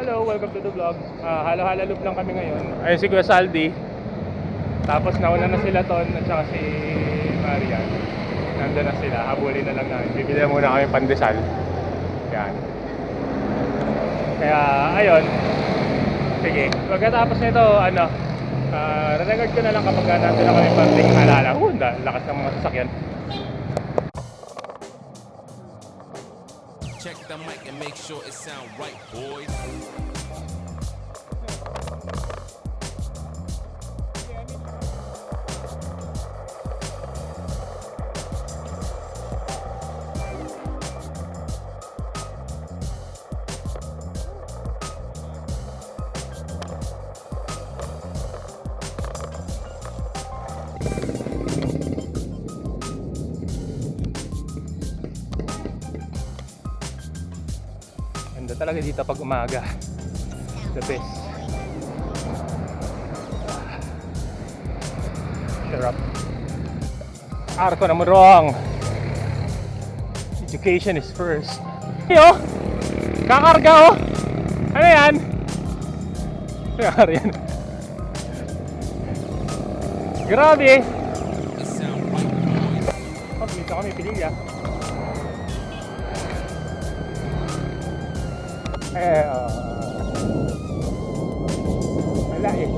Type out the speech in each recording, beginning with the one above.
Hello, welcome to the vlog. Halo-halo loop lang kami ngayon. Ayun si Kuya Saldi. Tapos nauna na sila Ton at saka si Marian. Nandun na sila, habulin na lang namin. Bibili muna kami pandesal. Yan. Kaya ayun. Sige, pagkatapos nito, re-record ko na lang kapag nandun na kami parting alala. Lakas ng mga sasakyan. Check the mic and make sure it sound right, boys. Ganda talaga dito pag umaga. The best. Sarap. Arko naman wrong. Education is first. Yo! Kakarga oh! Ano yan? Ano yan? Grabe! Oh, dito kami pinilya. Wala eh.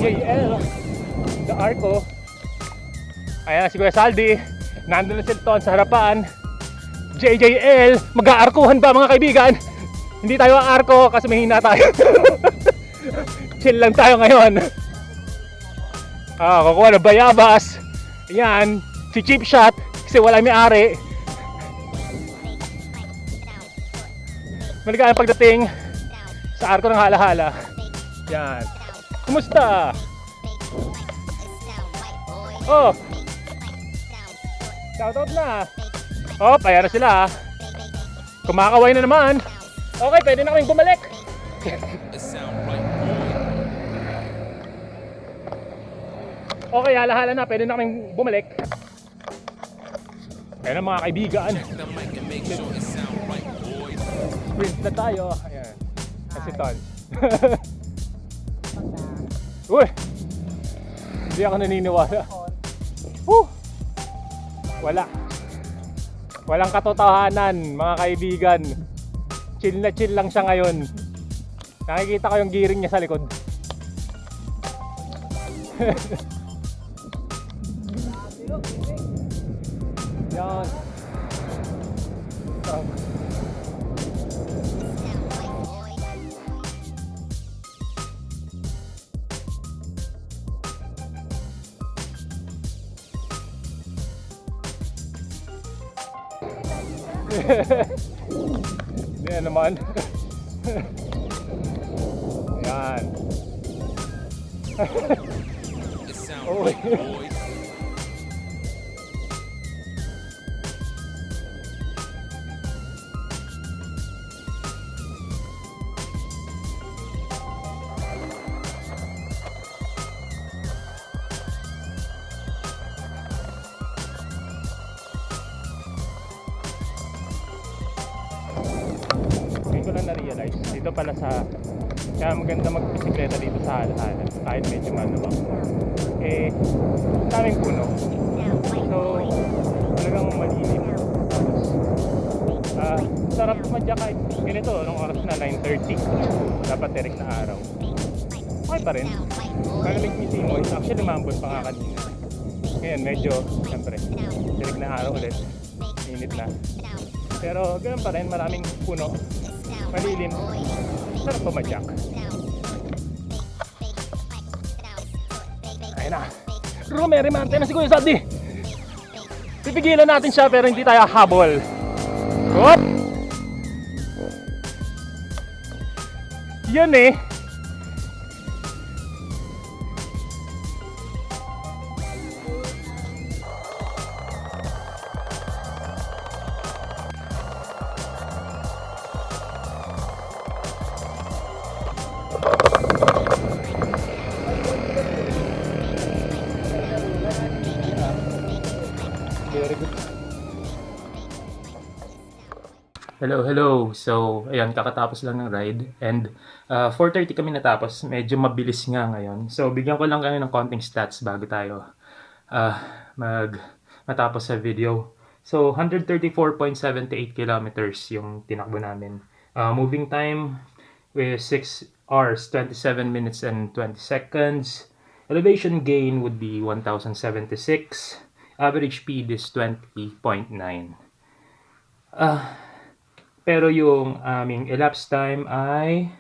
JJL, the Arco. Ayan si Kuya Saldi. Nandun na sila sa harapan. JJL, mag-aarkuhan ba mga kaibigan? Hindi tayo aarko kasi mahina tayo. Chill lang tayo ngayon. Kukuha ng bayabas. Ayan, si cheap shot kasi wala may-ari. Maligayang pagdating sa Arco ng Halahala. Yan. Kumusta? Oh! Shoutout na! Oh, ayan na sila. Kumakaway na naman. Okay, pwede na kaming bumalik. Okay, halahala na. Pwede na kaming bumalik. Ayan na mga kaibigan. Sprint na tayo. Ayan. Kasi Ton. Uy! Hindi ako naniniwala. Wala. Walang katotohanan mga kaibigan. Chill na chill lang siya ngayon. Nakikita ko yung gearing niya sa likod. Yan. Yan naman. Yan. Oh. Ngayon ko lang na-realize dito pala sa kaya maganda magbisikleta dito sa halahala kahit medyo maluwag daming puno, so talagang malilim. Tapos sarap madya kahit ganito nung oras na 9:30 dapat direct na araw. Okay pa rin, malamig mismo. Actually umambon pa nga kanina. Ngayon medyo, siyempre, tirik na araw ulit. Init na. Pero ganoon pa rin, maraming puno. Malilim. Sarap pumadyak. Ayun na. Rumerimante na si Kuya Saddi. Pipigilan natin siya pero hindi tayo habol. Hop! Yan eh. Very good. Hello. So, ayan, kakatapos lang ng ride. And 4:30 kami natapos. Medyo mabilis nga ngayon. So, bigyan ko lang kayo ng konting stats bago tayo matapos sa video. So, 134.78 kilometers yung tinakbo namin. Moving time with 6 hours, 27 minutes and 20 seconds. Elevation gain would be 1,076. Average speed is 20.9. Pero yung aming elapsed time ay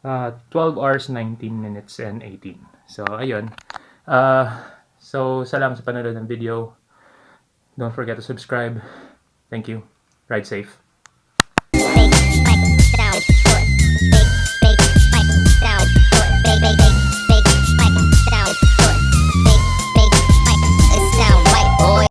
12 hours, 19 minutes and 18. So, ayun. So, salamat sa panonood ng video. Don't forget to subscribe. Thank you. Ride safe.